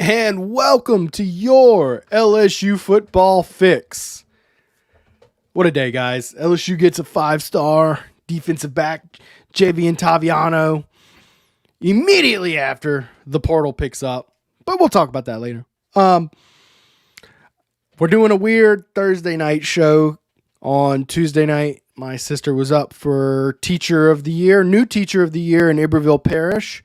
And welcome to your LSU Football Fix. What a day, guys. LSU gets a 5-star defensive back, Javien Toviano, immediately after the portal picks up. But we'll talk about that later. We're doing a weird Thursday night show. On Tuesday night, my sister was up for Teacher of the Year, new Teacher of the Year in Iberville Parish.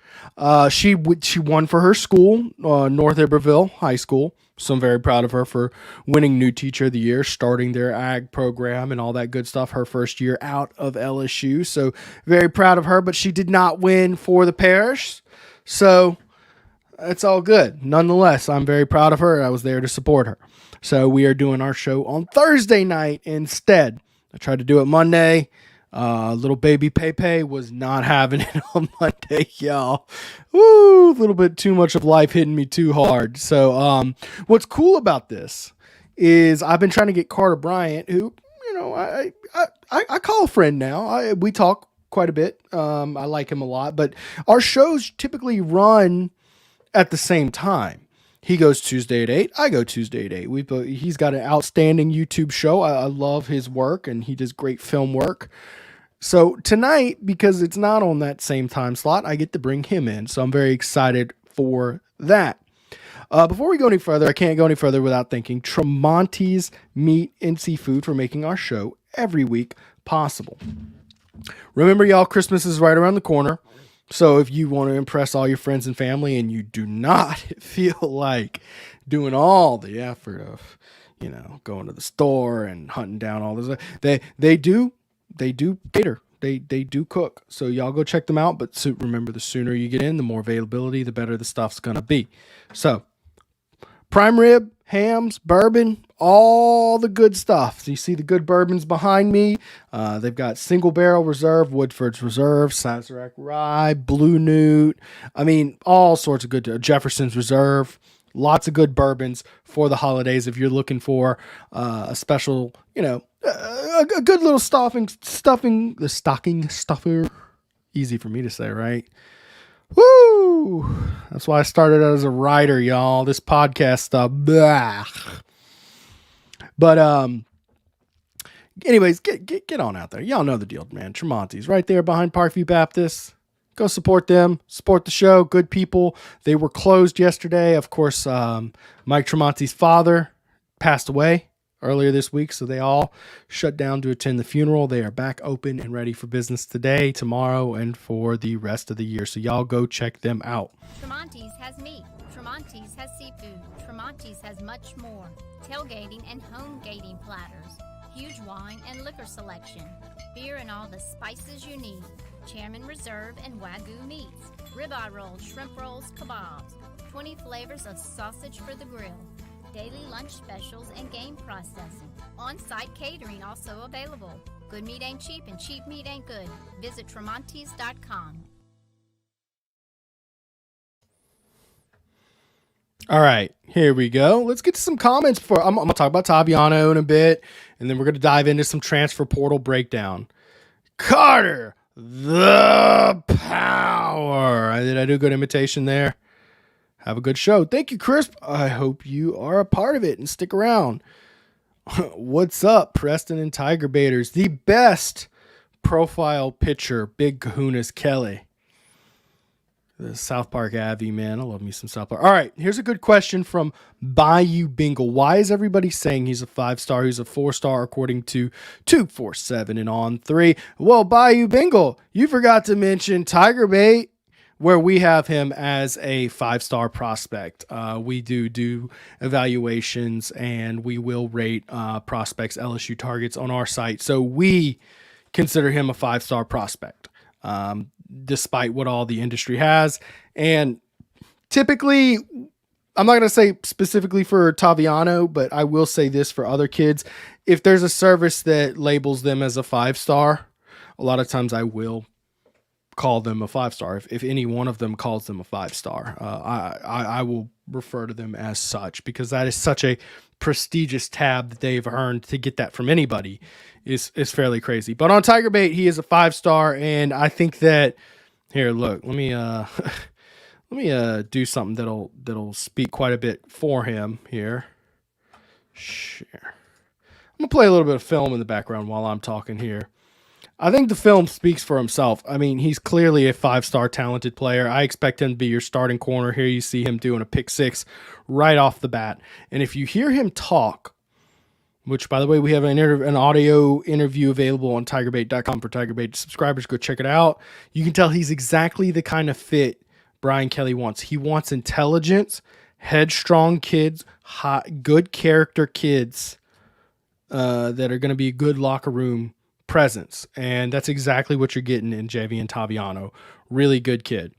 She won for her school, North Iberville High School. So I'm very proud of her for winning new Teacher of the Year, starting their ag program and all that good stuff. Her first year out of LSU. So very proud of her, but she did not win for the parish. So it's all good. Nonetheless, I'm very proud of her. I was there to support her. So we are doing our show on Thursday night instead. I tried to do it Monday. Little baby Pepe was not having it on Monday, y'all. Woo, a little bit too much of life hitting me too hard. So what's cool about this is I've been trying to get Carter Bryant, who, I call a friend now. We talk quite a bit. I like him a lot. But our shows typically run at the same time. He goes Tuesday at 8. I go Tuesday at 8. He's got an outstanding YouTube show. I love his work, and he does great film work. So tonight, because it's not on that same time slot, I get to bring him in. So I'm very excited for that. Before we go any further, I can't go any further without thanking Tramonte's Meat and Seafood for making our show every week possible. Remember, y'all, Christmas is right around the corner. So if you want to impress all your friends and family and you do not feel like doing all the effort of, going to the store and hunting down all this, they do cater. They do cook. So y'all go check them out. But remember, the sooner you get in, the more availability, the better the stuff's going to be. So prime rib, hams, bourbon, all the good stuff. So you see the good bourbons behind me. They've got Single Barrel Reserve, Woodford's Reserve, Sazerac Rye, Blue Newt. I mean, all sorts of good, Jefferson's Reserve. Lots of good bourbons for the holidays if you're looking for a special, a good little stocking stuffer. Easy for me to say, right? Woo! That's why I started out as a writer, y'all. This podcast stuff. Blah. But anyways, get on out there. Y'all know the deal, man. Tramonte's right there behind Parkview Baptist. Go support them. Support the show. Good people. They were closed yesterday. Of course, Mike Tramonte's father passed away earlier this week, so they all shut down to attend the funeral. They are back open and ready for business today, tomorrow, and for the rest of the year. So y'all go check them out. Tramonte's has meat. Tramonte's has seafood. Tramonte's has much more. Tailgating and homegating platters. Huge wine and liquor selection. Beer and all the spices you need. Chairman Reserve and Wagyu meats. Ribeye rolls, shrimp rolls, kebabs. 20 flavors of sausage for the grill. Daily lunch specials and game processing. On-site catering also available. Good meat ain't cheap and cheap meat ain't good. Visit Tramontes.com. All right, here we go. Let's get to some comments before I'm going to talk about Toviano in a bit, and then we're going to dive into some transfer portal breakdown. Carter, the power. Did I do a good imitation there? Have a good show. Thank you, Chris. I hope you are a part of it and stick around. What's up, Preston and TigerBaiters? The best profile picture, Big Kahunas Kelly. The South Park Avi, man. I love me some South Park. All right, here's a good question from Bayou Bingle. Why is everybody saying he's a 5-star? He's a 4-star according to 247 and on 3. Well, Bayou Bingle, you forgot to mention TigerBait, where we have him as a 5-star prospect. We do evaluations, and we will rate prospects, LSU targets on our site. So we consider him a 5-star prospect. Despite what all the industry has. And typically, I'm not going to say specifically for Toviano, but I will say this for other kids. If there's a service that labels them as a 5-star, a lot of times I will call them a 5-star. If any one of them calls them a 5-star, I will refer to them as such, because that is such a prestigious tab that they've earned. To get that from anybody is fairly crazy. But on TigerBait, he is a 5-star, and I think that here, look, let Let me do something that'll speak quite a bit for him here. Share. I'm gonna play a little bit of film in the background while I'm talking here. I think the film speaks for himself. I mean, he's clearly a 5-star talented player. I expect him to be your starting corner. Here you see him doing a pick six right off the bat. And if you hear him talk, which, by the way, we have an audio interview available on TigerBait.com for TigerBait subscribers. Go check it out. You can tell he's exactly the kind of fit Brian Kelly wants. He wants intelligence, headstrong kids, hot, good character kids that are going to be a good locker room presence. And that's exactly what you're getting in Javien Toviano. Really good kid.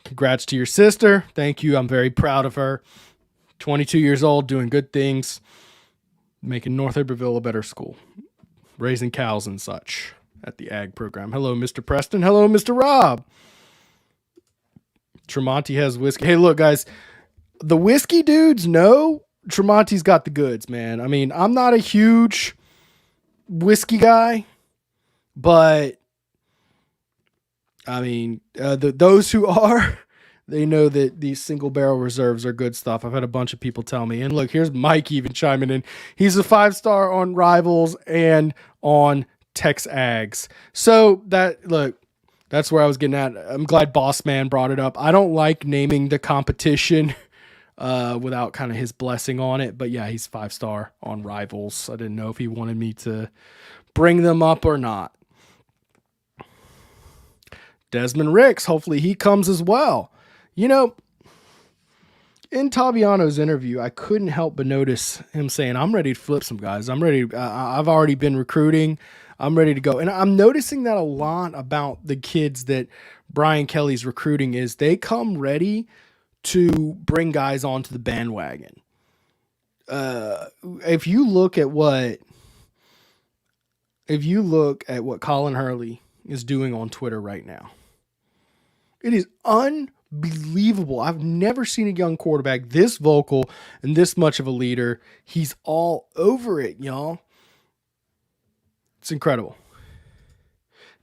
Congrats to your sister. Thank you. I'm very proud of her. 22 years old, doing good things, making North Iberville a better school, raising cows and such at the ag program. Hello, Mr. Preston. Hello, Mr. Rob. Tramonte has whiskey. Hey, look, guys, the whiskey dudes know Tramonte's got the goods, man. I mean, I'm not a huge whiskey guy, but I mean, those who are, they know that these single barrel reserves are good stuff. I've had a bunch of people tell me, and look, here's Mike even chiming in. He's a 5-star on Rivals and on Tex Ags. So that's where I was getting at. I'm glad Boss Man brought it up. I don't like naming the competition without kind of his blessing on it. But yeah, he's 5-star on Rivals. I didn't know if he wanted me to bring them up or not. Desmond Ricks, hopefully he comes as well. You know, in Toviano's interview, I couldn't help but notice him saying, I'm ready to flip some guys. I'm ready. I've already been recruiting. I'm ready to go. And I'm noticing that a lot about the kids that Brian Kelly's recruiting is they come ready to bring guys onto the bandwagon. If you look at what Colin Hurley is doing on Twitter right now, it is unbelievable. I've never seen a young quarterback this vocal and this much of a leader. He's all over it, y'all. It's incredible.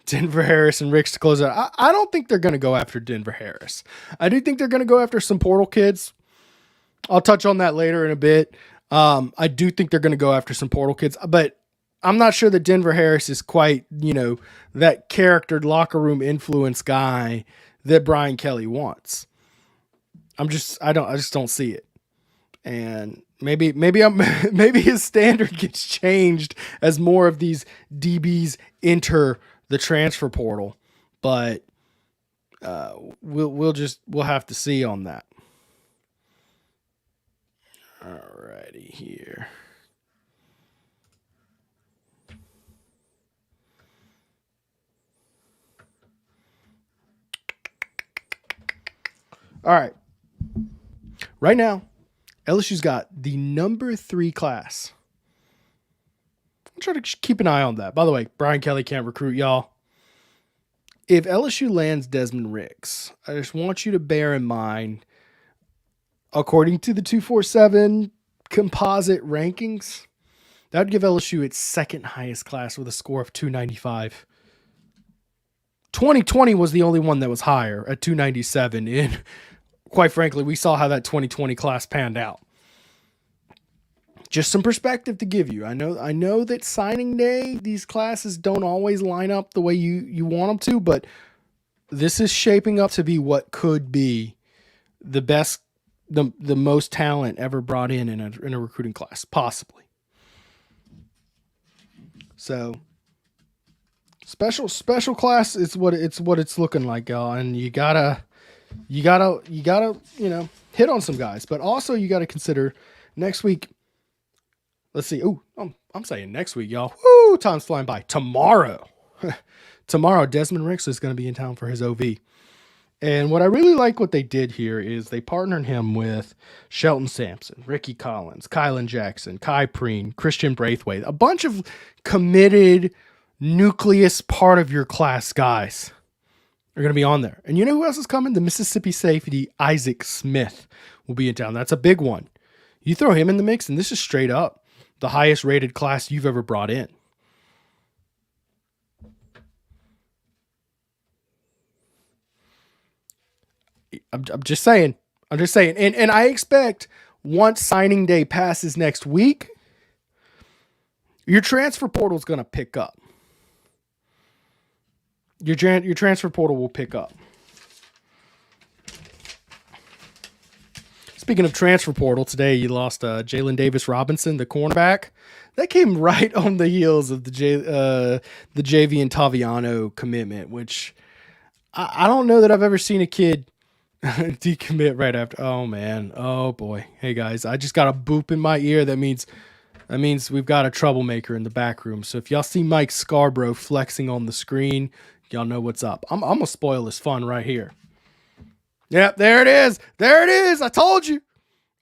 Denver Harris and Ricks to close out. I don't think they're going to go after Denver Harris. I do think they're going to go after some portal kids. I'll touch on that later in a bit. I do think they're going to go after some portal kids, but I'm not sure that Denver Harris is quite, that charactered locker room influence guy that Brian Kelly wants. I just don't see it. And maybe his standard gets changed as more of these DBs enter the transfer portal, but we'll have to see on that. Alrighty here. All right. Right now, LSU's got the number 3 class. I'm trying to keep an eye on that. By the way, Brian Kelly can't recruit y'all. If LSU lands Desmond Ricks, I just want you to bear in mind, according to the 247 composite rankings, that would give LSU its second highest class with a score of 295. 2020 was the only one that was higher at 297. And quite frankly, we saw how that 2020 class panned out. Just some perspective to give you. I know that signing day, these classes don't always line up the way you want them to, but this is shaping up to be what could be the best, the most talent ever brought in a recruiting class, possibly. So special class is what it's looking like, y'all, and you gotta hit on some guys, but also you gotta consider next week. Let's see. Oh, I'm saying next week, y'all. Woo, time's flying by. Tomorrow, Desmond Ricks is going to be in town for his OV. And what I really like what they did here is they partnered him with Shelton Sampson, Ricky Collins, Kylan Jackson, Kai Preen, Christian Braithwaite, a bunch of committed nucleus part of your class guys are going to be on there. And you know who else is coming? The Mississippi safety Isaac Smith will be in town. That's a big one. You throw him in the mix, and this is straight up the highest rated class you've ever brought in. I'm just saying. And I expect once signing day passes next week, your transfer portal is going to pick up. Your transfer portal will pick up. Speaking of transfer portal, today you lost Jalen Davis Robinson, the cornerback. That came right on the heels of the Javien Toviano commitment, which I don't know that I've ever seen a kid decommit right after. Oh man, oh boy. Hey guys, I just got a boop in my ear. That means we've got a troublemaker in the back room. So if y'all see Mike Scarborough flexing on the screen, y'all know what's up. I'm gonna spoil his fun right here. Yep, there it is. There it is. I told you.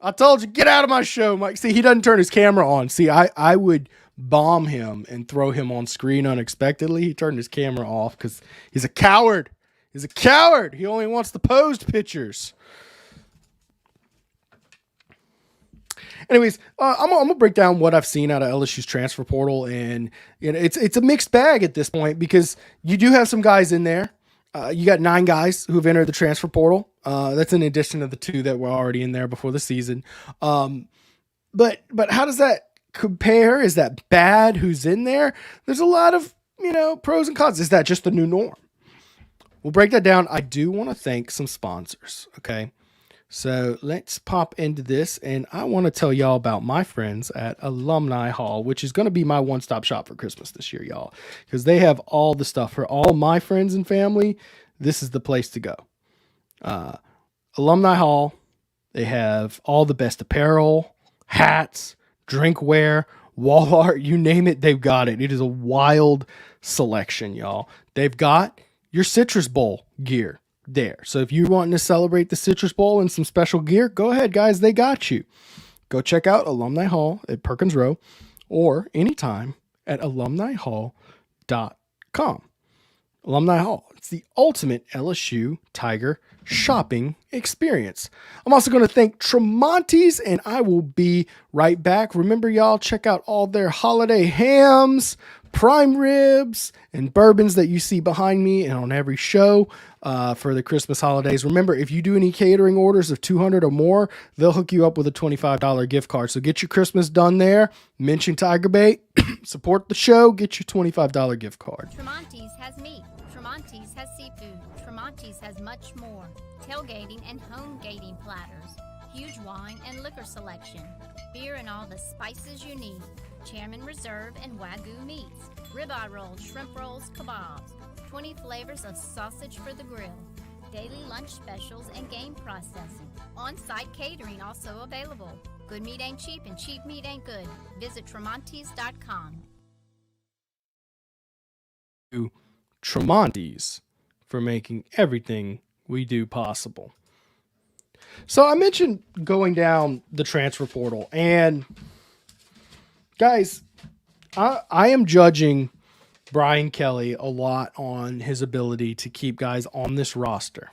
Get out of my show, Mike. See, he doesn't turn his camera on. See, I would bomb him and throw him on screen unexpectedly. He turned his camera off because he's a coward. He only wants the posed pictures. Anyways, I'm gonna break down what I've seen out of LSU's transfer portal, and it's a mixed bag at this point because you do have some guys in there. You got 9 guys who've entered the transfer portal. That's in addition to the 2 that were already in there before the season. But how does that compare? Is that bad? Who's in there? There's a lot of pros and cons. Is that just the new norm? We'll break that down. I do want to thank some sponsors. Okay. So let's pop into this, and I want to tell y'all about my friends at Alumni Hall, which is going to be my one-stop shop for Christmas this year, y'all, because they have all the stuff for all my friends and family. This is the place to go. Alumni Hall, they have all the best apparel, hats, drinkware, wall art, you name it, they've got it. It is a wild selection, y'all. They've got your Citrus Bowl gear there. So if you're wanting to celebrate the Citrus Bowl in some special gear, go ahead, guys. They got you. Go check out Alumni Hall at Perkins Row or anytime at alumnihall.com. Alumni Hall. It's the ultimate LSU Tiger shopping experience. I'm also going to thank Tramonte's, and I will be right back. Remember, y'all, check out all their holiday hams, prime ribs, and bourbons that you see behind me and on every show for the Christmas holidays. Remember, if you do any catering orders of $200 or more, they'll hook you up with a $25 gift card. So get your Christmas done there. Mention TigerBait. Support the show. Get your $25 gift card. Tramonte's has meat. Tramonte's has seafood. Tramonte's has much more. Tailgating and homegating platters. Huge wine and liquor selection. Beer and all the spices you need. Chairman Reserve and Wagyu meats. Ribeye rolls, shrimp rolls, kebabs. 20 flavors of sausage for the grill. Daily lunch specials and game processing. On-site catering also available. Good meat ain't cheap and cheap meat ain't good. Visit Tramontes.com. Tramonte's for making everything we do possible. So I mentioned going down the transfer portal, and guys, I am judging Brian Kelly a lot on his ability to keep guys on this roster.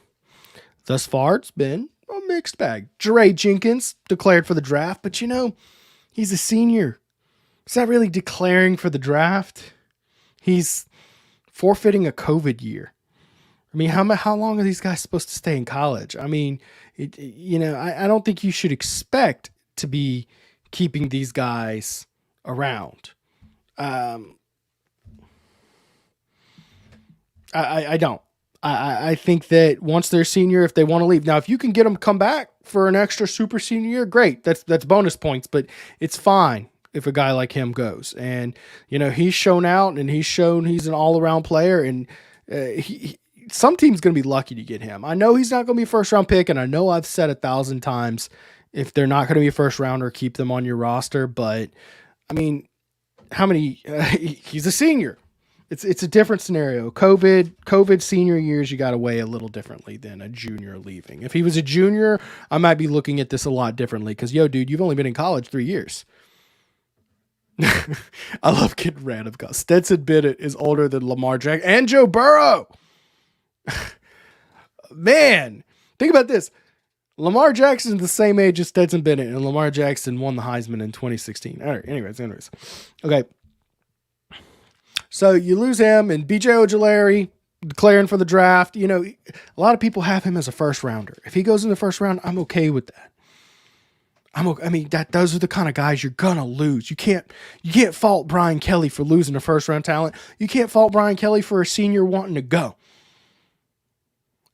Thus far, it's been a mixed bag. Jere Jenkins declared for the draft, but he's a senior. He's not really declaring for the draft. He's forfeiting a COVID year. I mean, how long are these guys supposed to stay in college? I mean, I don't think you should expect to be keeping these guys around. I don't. I think that once they're senior, if they want to leave, now if you can get them come back for an extra super senior year, great. That's bonus points, but it's fine if a guy like him goes. And he's shown out, and he's shown he's an all around player, and some team's going to be lucky to get him. I know he's not going to be a first round pick, and I know I've said 1,000 times if they're not going to be a first rounder, keep them on your roster. But I mean, how many? He's a senior. It's a different scenario. COVID senior years, you got to weigh a little differently than a junior leaving. If he was a junior, I might be looking at this a lot differently because, dude, you've only been in college 3 years. I love getting random guys. Stetson Bennett is older than Lamar Jackson and Joe Burrow. Man, think about this. Lamar Jackson's the same age as Stetson Bennett, and Lamar Jackson won the Heisman in 2016. All right, anyways. Okay. So you lose him, and BJ Ojulari, declaring for the draft. You know, a lot of people have him as a first rounder. If he goes in the first round, I'm okay with that. I mean, those are the kind of guys you're gonna lose. You can't fault Brian Kelly for losing a first round talent. You can't fault Brian Kelly for a senior wanting to go.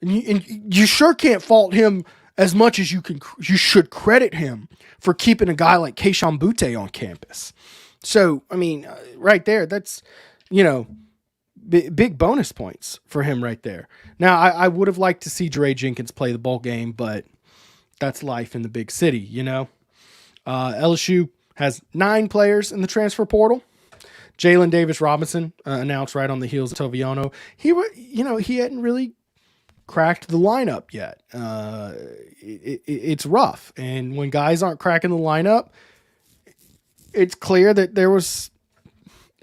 And you sure can't fault him as much as you should credit him for keeping a guy like Keishawn Butte on campus. So, I mean, right there, that's, you know, big bonus points for him right there. Now, I would have liked to see Dre Jenkins play the ball game, but that's life in the big city, you know. LSU has 9 players in the transfer portal. Jalen Davis Robinson announced right on the heels of Toviano. He hadn't really cracked the lineup yet. It's rough. And when guys aren't cracking the lineup, it's clear that there was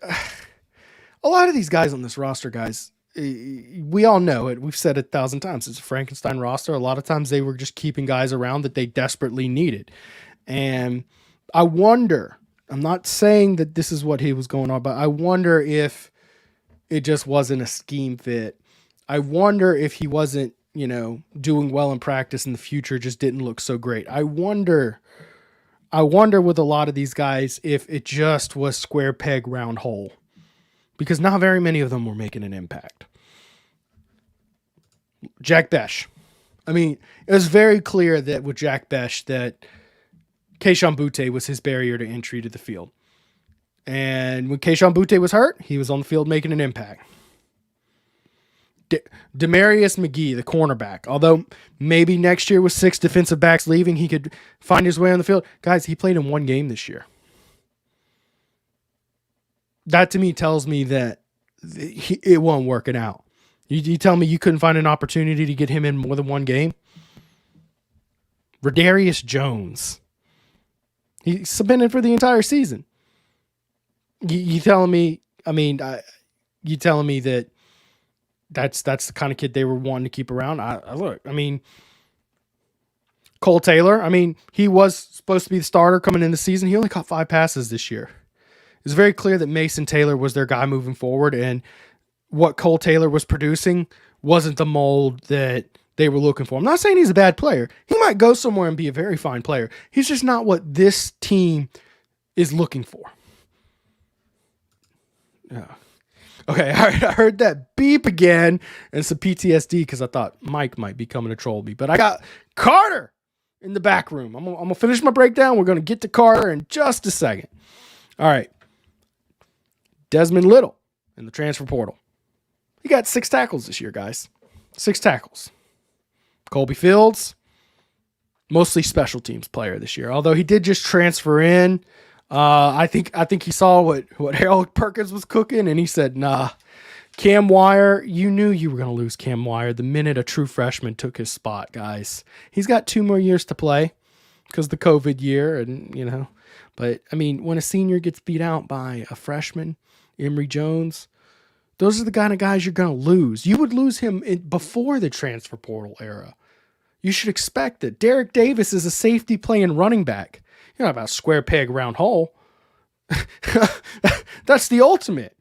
a lot of these guys on this roster, guys. We all know it. We've said it 1,000 times. It's a Frankenstein roster. A lot of times they were just keeping guys around that they desperately needed. And I wonder, I'm not saying that this is what he was going on, but I wonder if it just wasn't a scheme fit. I wonder if he wasn't, you know, doing well in practice in the future, just didn't look so great. I wonder with a lot of these guys if it just was square peg, round hole, because not very many of them were making an impact. Jack Besh. I mean, it was very clear that with Jack Besh that Keishawn Butte was his barrier to entry to the field. And when Keishawn Butte was hurt, he was on the field making an impact. Demarius McGee, the cornerback, although maybe next year with 6 defensive backs leaving, he could find his way on the field. Guys, he played in 1 game this year. That to me tells me that it wasn't working out. You tell me you couldn't find an opportunity to get him in more than 1 game? Radarius Jones. He suspended for the entire season. You telling me, you telling me that that's the kind of kid they were wanting to keep around? Cole Taylor, he was supposed to be the starter coming in the season. He only caught 5 passes this year. It's very clear that Mason Taylor was their guy moving forward, and what Cole Taylor was producing wasn't the mold that they were looking for. I'm not saying he's a bad player. He might go somewhere and be a very fine player. He's just not what this team is looking for. Yeah. Okay, all right, I heard that beep again and some PTSD because I thought Mike might be coming to troll me. But I got Carter in the back room. I'm going to finish my breakdown. We're going to get to Carter in just a second. All right. Desmond Little in the transfer portal. He got 6 tackles this year, guys. 6 tackles. Colby Fields, mostly special teams player this year. Although he did just transfer in. I think he saw what Harold Perkins was cooking, and he said, nah. Cam Wire, you knew you were going to lose Cam Wire the minute a true freshman took his spot, guys. He's got 2 more years to play because the COVID year, and, you know. But, when a senior gets beat out by a freshman, Emory Jones, those are the kind of guys you're going to lose. You would lose him before the transfer portal era. You should expect that. Derek Davis is a safety playing running back. You're not about square peg, round hole. That's the ultimate.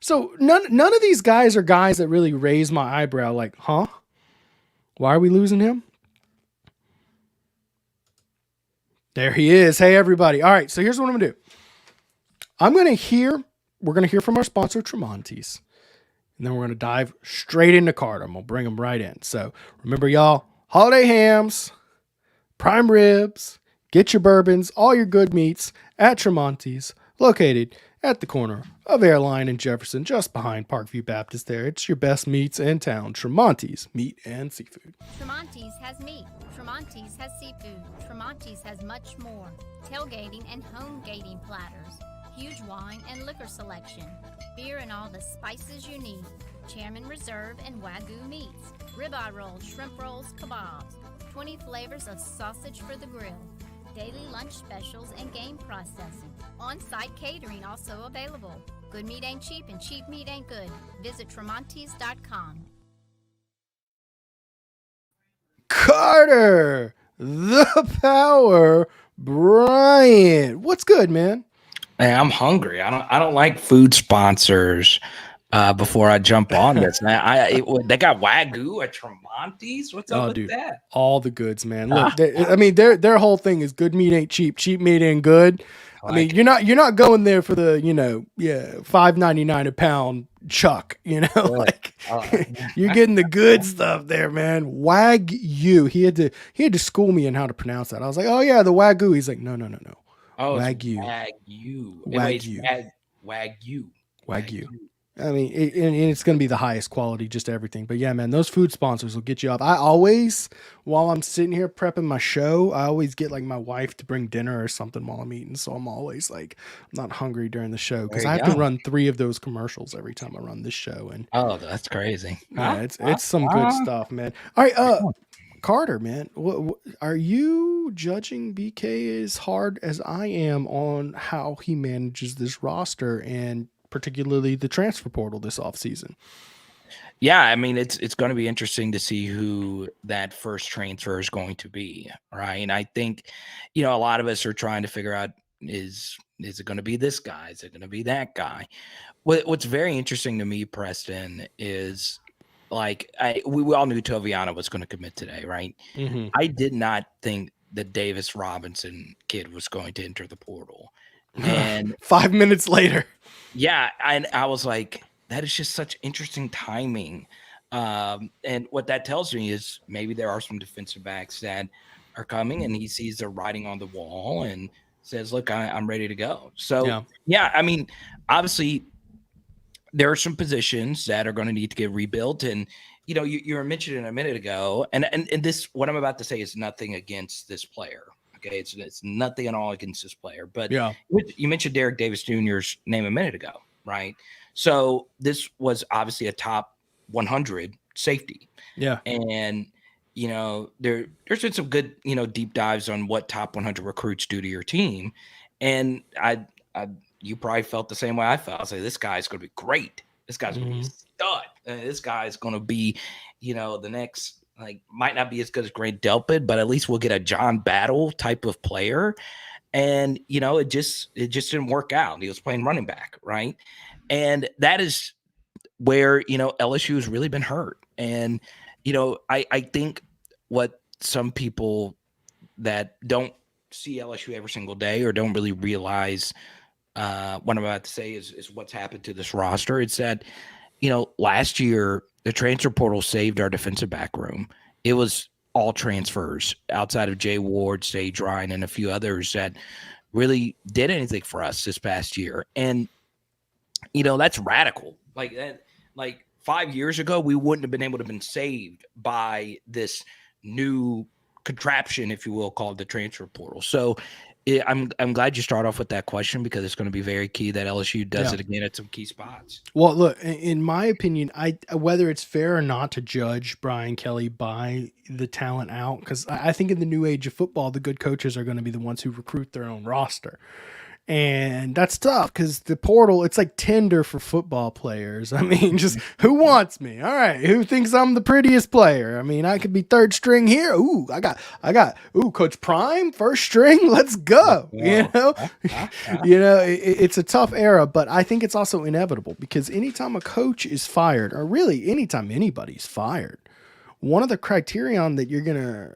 So none of these guys are guys that really raise my eyebrow like, huh? Why are we losing him? There he is. Hey, everybody. All right, so here's what I'm going to do. We're going to hear from our sponsor, Tramonte's. And then we're going to dive straight into Carter. I'm going to bring them right in. So remember, y'all, holiday hams, prime ribs, get your bourbons, all your good meats at Tramonte's, located at the corner of Airline and Jefferson, just behind Parkview Baptist there. It's your best meats in town. Tramonte's Meat and Seafood. Tramonte's has meat. Tramonte's has seafood. Tramonte's has much more. Tailgating and homegating platters. Huge wine and liquor selection. Beer and all the spices you need. Chairman Reserve and Wagyu meats. Ribeye rolls, shrimp rolls, kebabs. 20 flavors of sausage for the grill. Daily lunch specials and game processing. On-site catering also available. Good meat ain't cheap and cheap meat ain't good. Visit Tramontes.com. Carter, the Power Bryant. What's good, man? Hey, I'm hungry. I don't like food sponsors before I jump on this. Man, they got Wagyu at Tramonte's. What's up with that? All the goods, man. Look, their whole thing is good meat ain't cheap. Cheap meat ain't good. I mean, you're not going there for the $5.99 a pound chuck. You're getting the good stuff there, man. Wagyu. He had to school me in how to pronounce that. I was like, oh yeah, the Wagyu. He's like, no. Oh, Wagyu. Wagyu. I mean, it's going to be the highest quality, just everything. But yeah, man, those food sponsors will get you up. I always, while I'm sitting here prepping my show, I always get like my wife to bring dinner or something while I'm eating. So I'm always like, I'm not hungry during the show because I have to run 3 of those commercials every time I run this show. And that's crazy. Yeah, it's some good stuff, man. All right, Carter, man, are you judging BK as hard as I am on how he manages this roster and particularly the transfer portal this offseason? Yeah, I mean, it's going to be interesting to see who that first transfer is going to be, right? And I think, a lot of us are trying to figure out, is it going to be this guy? Is it going to be that guy? What's very interesting to me, Preston, is like we all knew Toviano was going to commit today, right? Mm-hmm. I did not think the Davis Robinson kid was going to enter the portal. And 5 minutes later. Yeah, and I was like, that is just such interesting timing. And what that tells me is maybe there are some defensive backs that are coming and he sees the writing on the wall and says, look, I'm ready to go. So, yeah, I mean, obviously there are some positions that are going to need to get rebuilt. And, you were mentioning a minute ago, and this, what I'm about to say is nothing against this player. Okay, it's nothing at all against this player. But you mentioned Derek Davis Jr.'s name a minute ago, right? So this was obviously a top 100 safety. Yeah. And, there's been some good, deep dives on what top 100 recruits do to your team. And you probably felt the same way I felt. I was like, this guy's going to be great. This guy's going to be a stud. This guy's going to be, the next, might not be as good as Grant Delpit, but at least we'll get a John Battle type of player. And, it just didn't work out. He was playing running back, right? And that is where, LSU has really been hurt. And, I think what some people that don't see LSU every single day or don't really realize what I'm about to say is what's happened to this roster. It's that, last year, the transfer portal saved our defensive back room. It was all transfers outside of Jay Ward, Sage Ryan, and a few others that really did anything for us this past year. And, that's radical. Like 5 years ago, we wouldn't have been able to have been saved by this new contraption, if you will, called the transfer portal. So I'm glad you start off with that question because it's going to be very key that LSU does it again at some key spots. Well, look, in my opinion, whether it's fair or not to judge Brian Kelly by the talent out, because I think in the new age of football, the good coaches are going to be the ones who recruit their own roster. And that's tough because the portal, it's like Tinder for football players. I mean, just who wants me? All right. Who thinks I'm the prettiest player? I mean, I could be third string here. Ooh, I got, Coach Prime, first string. Let's go. It's a tough era, but I think it's also inevitable because anytime a coach is fired, or really anytime anybody's fired, one of the criterion that you're going to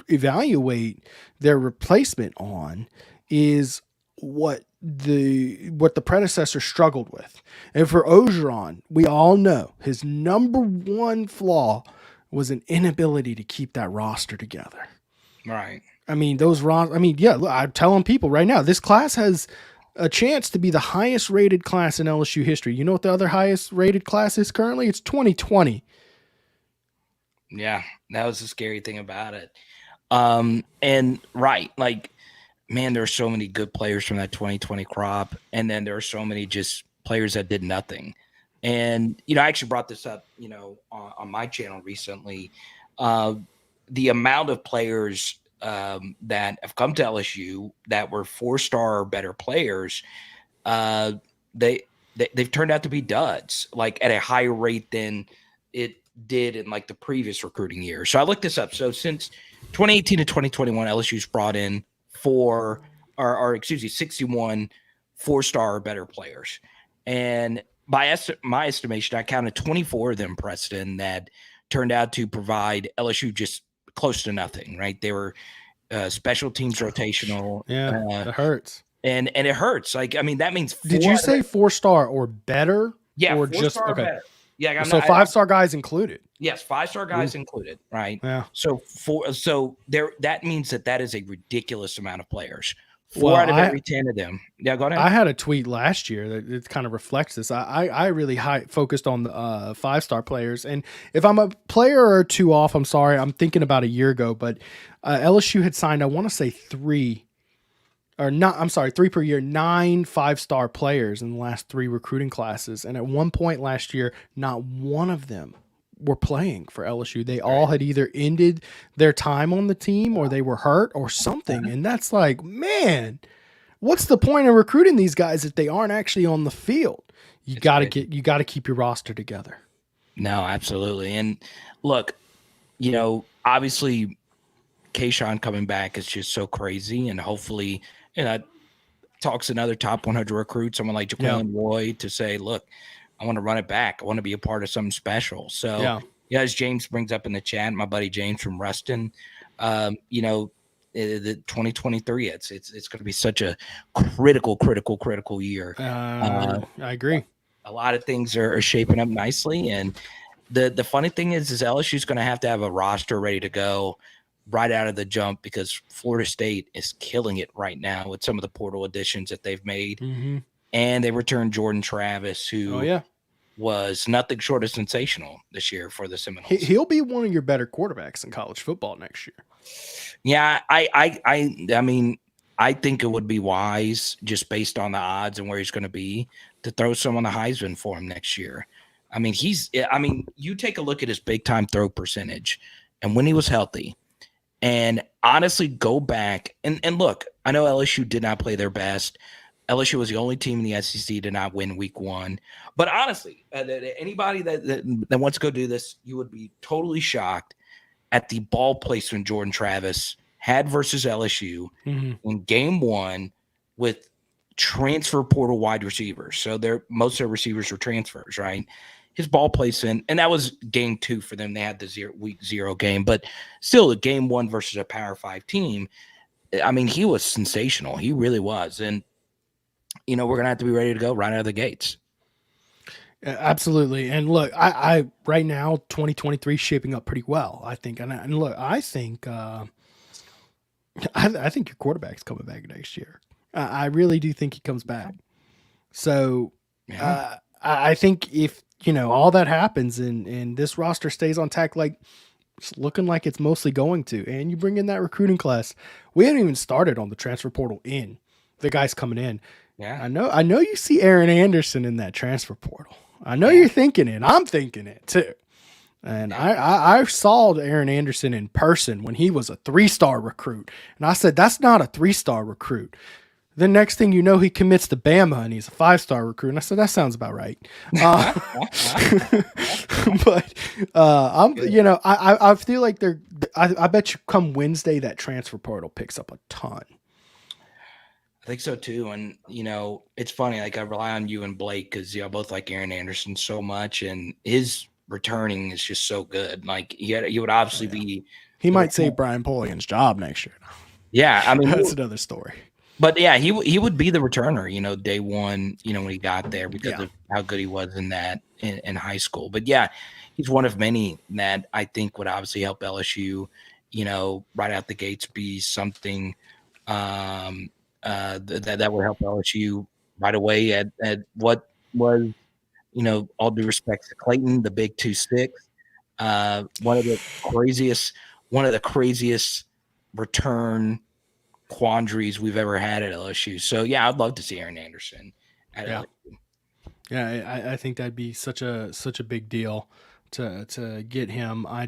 evaluate their replacement on is what the predecessor struggled with. And for Ogeron, we all know his number one flaw was an inability to keep that roster together. Right. I mean, look, I'm telling people right now, this class has a chance to be the highest rated class in LSU history. You know what the other highest rated class is currently? It's 2020. Yeah, that was the scary thing about it. And right, man, there are so many good players from that 2020 crop. And then there are so many just players that did nothing. And, I actually brought this up, on my channel recently. The amount of players that have come to LSU that were 4-star or better players, they've turned out to be duds, at a higher rate than it did in the previous recruiting year. So I looked this up. So since 2018 to 2021, LSU's brought in 61 4-star or better players. And by my estimation, I counted 24 of them, Preston, that turned out to provide LSU just close to nothing, right? They were special teams rotational. Yeah, that hurts. And it hurts. Like, I mean, that means Did you say 4-star or better? Yeah, or 4-star okay. or better. Yeah, so 5-star guys included. Yes, 5-star guys included, right? Yeah. So that means that is a ridiculous amount of players. 4 out of every 10 of them. Yeah, go ahead. I had a tweet last year that it kind of reflects this. I really focused on the 5-star players, and if I'm a player or two off, I'm sorry. I'm thinking about a year ago, but LSU had signed, I want to say 3 per year, 9 5-star players in the last 3 recruiting classes, and at one point last year, not one of them were playing for LSU. They all had either ended their time on the team or they were hurt or something. And that's like, man, what's the point of recruiting these guys if they aren't actually on the field? You got to keep your roster together. No, absolutely. And look, obviously Kayshawn coming back is just so crazy, and hopefully, talks another top 100 recruit, someone like Jaquan Roy, to say, look, I want to run it back. I want to be a part of something special. So, as James brings up in the chat, my buddy James from Ruston, the 2023, it's going to be such a critical year. I agree. A lot of things are shaping up nicely, and the funny thing is LSU is going to have a roster ready to go right out of the jump, because Florida State is killing it right now with some of the portal additions that they've made. Mm-hmm. And they returned Jordan Travis, who was nothing short of sensational this year for the Seminoles. He'll be one of your better quarterbacks in college football next year. Yeah, I mean, I think it would be wise, just based on the odds and where he's going to be, to throw some on the Heisman for him next year. I mean, you take a look at his big time throw percentage and when he was healthy, and honestly go back and look, I know LSU did not play their best. LSU was the only team in the SEC to not win week 1. But honestly, anybody that wants to go do this, you would be totally shocked at the ball placement Jordan Travis had versus LSU in game 1 with transfer portal wide receivers. So most of their receivers were transfers, right? His ball placement, and that was game 2 for them. They had the week 0 game, but still a game 1 versus a Power 5 team. I mean, he was sensational. He really was. And we're going to have to be ready to go right out of the gates. Absolutely. And look, I right now, 2023 is shaping up pretty well, I think. And look, I think I think your quarterback's coming back next year. I really do think he comes back. So I think if, all that happens and this roster stays on tack, like it's looking like it's mostly going to, and you bring in that recruiting class, we haven't even started on the transfer portal in. The guys coming in. Yeah, I know you see Aaron Anderson in that transfer portal. I know you're thinking it. I'm thinking it too. And I saw Aaron Anderson in person when he was a 3-star recruit. And I said, that's not a 3-star recruit. The next thing you know, he commits to Bama and he's a 5-star recruit. And I said, that sounds about right. But I feel like I bet you come Wednesday, that transfer portal picks up a ton. I think so too. And, it's funny, like I rely on you and Blake because y'all both like Aaron Anderson so much, and his returning is just so good. Like he would obviously be. He might save Brian Polian's job next year. Yeah. I mean, that's another story. But yeah, he would be the returner, day one, when he got there because of how good he was in that in high school. But yeah, he's one of many that I think would obviously help LSU, right out the gates be something that would help LSU right away at what was, all due respect to Clayton, the big 2-6, one of the craziest return quandaries we've ever had at LSU. So yeah, I'd love to see Aaron Anderson at LSU. Yeah, I think that'd be such a big deal to get him. I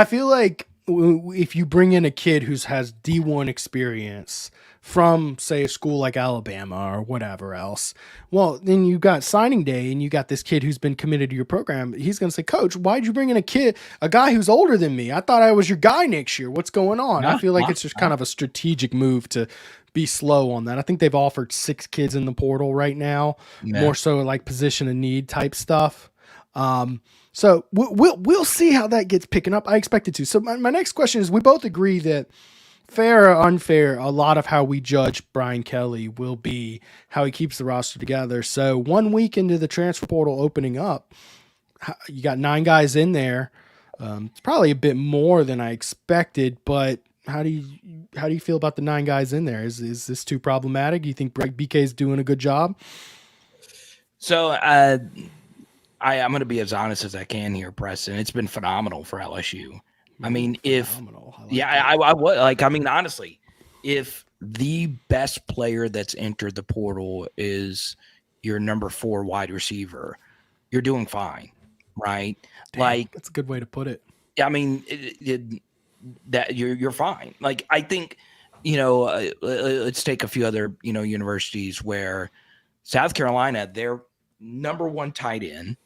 feel like if you bring in a kid who has D1 experience from, say, a school like Alabama or whatever else, well, then you got signing day and you got this kid who's been committed to your program. He's going to say, Coach, why'd you bring in a guy who's older than me? I thought I was your guy next year. What's going on? I feel like it's just kind of a strategic move to be slow on that. I think they've offered 6 kids in the portal right now, more so like position of need type stuff. So we'll see how that gets picking up. I expect it to. So my next question is, we both agree that fair or unfair, a lot of how we judge Brian Kelly will be how he keeps the roster together. So 1 week into the transfer portal opening up, you got 9 guys in there. It's probably a bit more than I expected, but how do you feel about the 9 guys in there? Is this too problematic? Do you think BK is doing a good job? So I'm going to be as honest as I can here, Preston. It's been phenomenal for LSU. I mean, I would like. I mean, honestly, if the best player that's entered the portal is your number 4 wide receiver, you're doing fine, right? Damn, like, that's a good way to put it. I mean, that you're fine. Like, I think, let's take a few other universities where South Carolina, their number 1 tight end,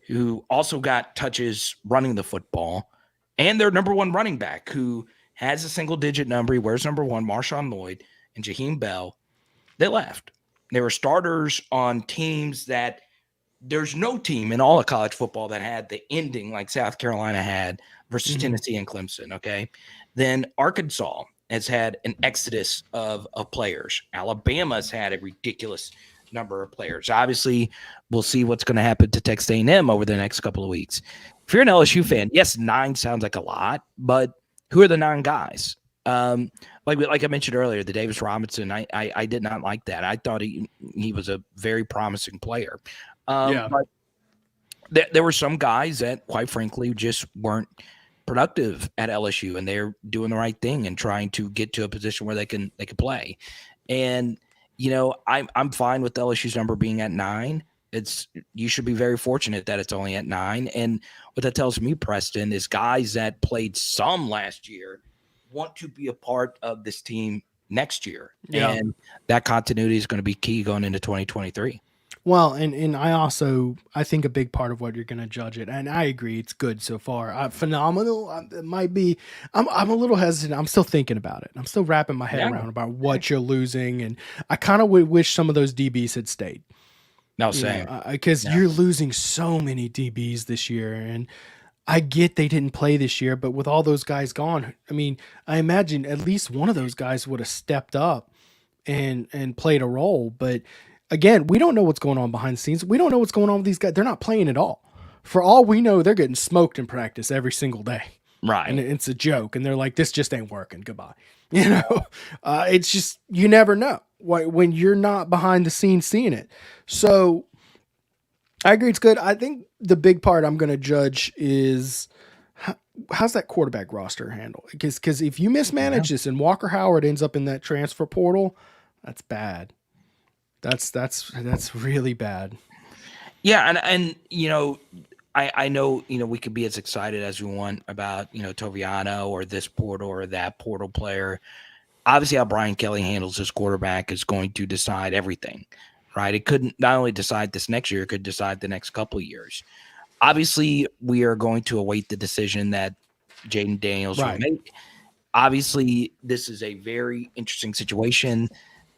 who also got touches running the football, and their number 1 running back, who has a single-digit number. He wears number 1, Marshawn Lloyd, and Jaheim Bell. They left. They were starters on teams that there's no team in all of college football that had the ending like South Carolina had versus Tennessee and Clemson, okay? Then Arkansas has had an exodus of players. Alabama's had a ridiculous number of players. Obviously, we'll see what's going to happen to Texas A&M over the next couple of weeks. If you're an LSU fan, yes, 9 sounds like a lot, but who are the 9 guys? Like I mentioned earlier, the Davis Robinson, I did not like that. I thought he was a very promising player. But there were some guys that, quite frankly, just weren't productive at LSU, and they're doing the right thing and trying to get to a position where they can play. And I'm fine with LSU's number being at 9. You should be very fortunate that it's only at 9. And what that tells me, Preston, is guys that played some last year want to be a part of this team next year. Yeah. And that continuity is going to be key going into 2023. Well, and I think a big part of what you're going to judge it, and I agree, it's good so far. Phenomenal. It might be. I'm a little hesitant. I'm still thinking about it. I'm still wrapping my head around about what you're losing, and I kind of wish some of those DBs had stayed. No, same. Because you're losing so many DBs this year, and I get they didn't play this year, but with all those guys gone, I mean, I imagine at least one of those guys would have stepped up and played a role, but. Again, we don't know what's going on behind the scenes. We don't know what's going on with these guys. They're not playing at all. For all we know, they're getting smoked in practice every single day. Right. And it's a joke. And they're like, this just ain't working. Goodbye. It's just, you never know when you're not behind the scenes seeing it. So I agree it's good. I think the big part I'm going to judge is how's that quarterback roster handle? Because if you mismanage this and Walker Howard ends up in that transfer portal, that's bad. That's really bad. Yeah, and I know we could be as excited as we want about Toviano or this portal or that portal player. Obviously, how Brian Kelly handles his quarterback is going to decide everything, right? It couldn't not only decide this next year, it could decide the next couple of years. Obviously, we are going to await the decision that Jaden Daniels will make. Obviously, this is a very interesting situation.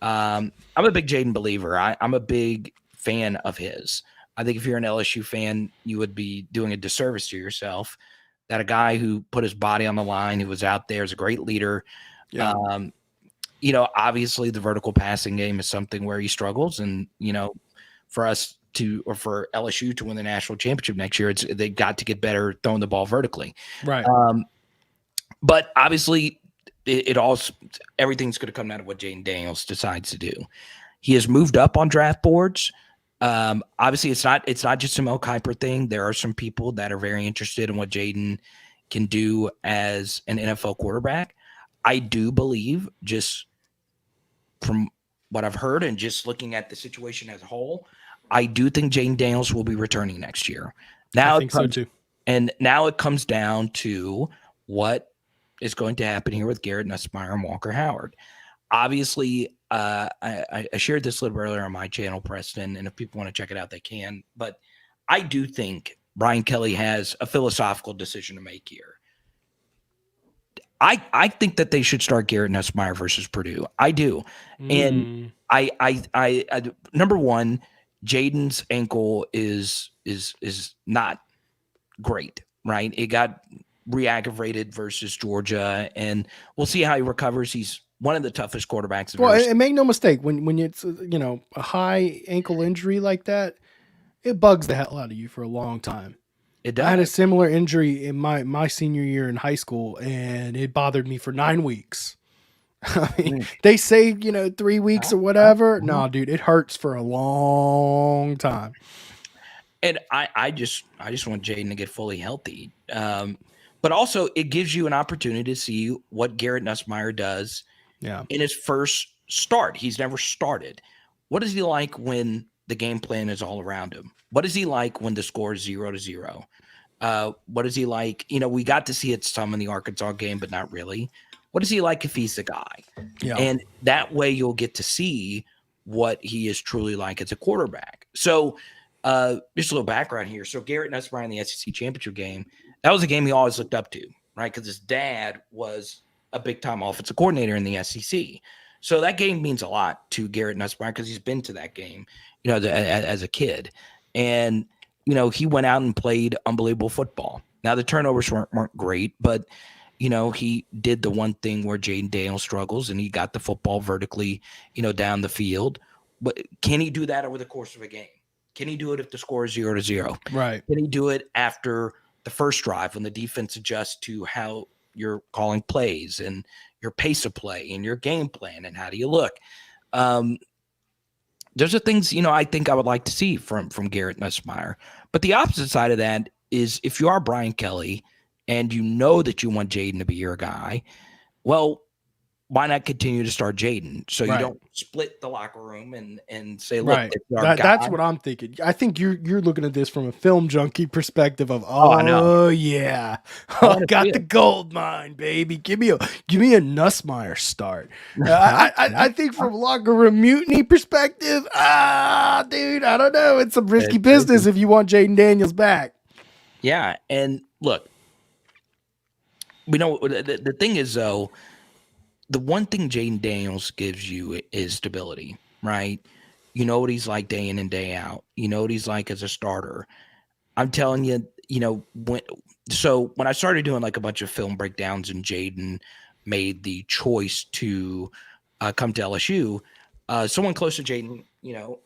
I'm a big Jaden believer. I'm a big fan of his. I think if you're an LSU fan, you would be doing a disservice to yourself. That a guy who put his body on the line, who was out there, is a great leader. Yeah. Obviously the vertical passing game is something where he struggles, and for us to, or for LSU to win the national championship next year, they got to get better throwing the ball vertically. Right. But obviously, everything's going to come down to what Jaden Daniels decides to do. He has moved up on draft boards. Obviously, it's not just a Mel Kiper thing. There are some people that are very interested in what Jaden can do as an NFL quarterback. I do believe, just from what I've heard and just looking at the situation as a whole, I do think Jaden Daniels will be returning next year. Now, I think so too. And now it comes down to what is going to happen here with Garrett Nussmeier and Walker Howard. Obviously, I shared this a little earlier on my channel, Preston, and if people want to check it out, they can. But I do think Brian Kelly has a philosophical decision to make here. I think that they should start Garrett Nussmeier versus Purdue. I do. And I number one, Jaden's ankle is not great, right? It got re-aggravated versus Georgia, and we'll see how he recovers. He's one of the toughest quarterbacks. Well, and make no mistake, when it's a high ankle injury like that, it bugs the hell out of you for a long time. It does. I had a similar injury in my senior year in high school, and it bothered me for 9 weeks. I mean, they say 3 weeks or whatever. No, dude, it hurts for a long time. And I just want Jaden to get fully healthy. But also it gives you an opportunity to see what Garrett Nussmeier does in his first start. He's never started. What is he like when the game plan is all around him? What is he like when the score is 0-0? What is he like? We got to see it some in the Arkansas game, but not really. What is he like if he's the guy? Yeah. And that way you'll get to see what he is truly like as a quarterback. So just a little background here. So Garrett Nussmeier in the SEC championship game, that was a game he always looked up to, right? Because his dad was a big-time offensive coordinator in the SEC. So that game means a lot to Garrett Nussmeier because he's been to that game, as a kid. And, he went out and played unbelievable football. Now, the turnovers weren't great, but, he did the one thing where Jaden Daniels struggles, and he got the football vertically, down the field. But can he do that over the course of a game? Can he do it if the score is 0-0? Right. Can he do it after the first drive when the defense adjusts to how you're calling plays and your pace of play and your game plan and how do you look? Those are things, I think I would like to see from Garrett Nussmeier. But the opposite side of that is if you are Brian Kelly and you know that you want Jaden to be your guy, well, why not continue to start Jaden so you don't split the locker room and say, look, that's what I'm thinking. I think you're looking at this from a film junkie perspective of, I know. Yeah, got the gold mine, baby. Give me a Nussmeier start. I think from locker room mutiny perspective, dude, I don't know. It's some risky business if you want Jaden Daniels back. Yeah, and look, we know the thing is though. The one thing Jaden Daniels gives you is stability, right? You know what he's like day in and day out. You know what he's like as a starter. I'm telling you, when I started doing like a bunch of film breakdowns and Jaden made the choice to come to LSU, someone close to Jaden,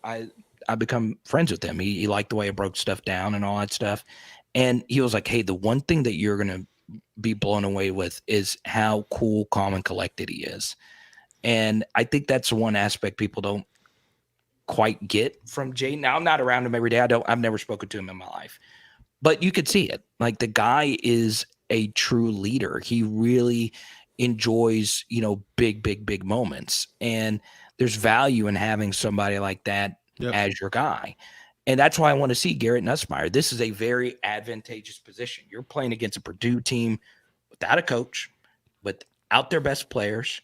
I become friends with him. He liked the way I broke stuff down and all that stuff. And he was like, hey, the one thing that you're going to be blown away with is how cool, calm, and collected he is. And I think that's one aspect people don't quite get from Jaden. Now, I'm not around him every day. I've never spoken to him in my life, but you could see it. Like the guy is a true leader. He really enjoys, big moments. And there's value in having somebody like that as your guy. And that's why I want to see Garrett Nussmeier. This is a very advantageous position. You're playing against a Purdue team without a coach, without their best players,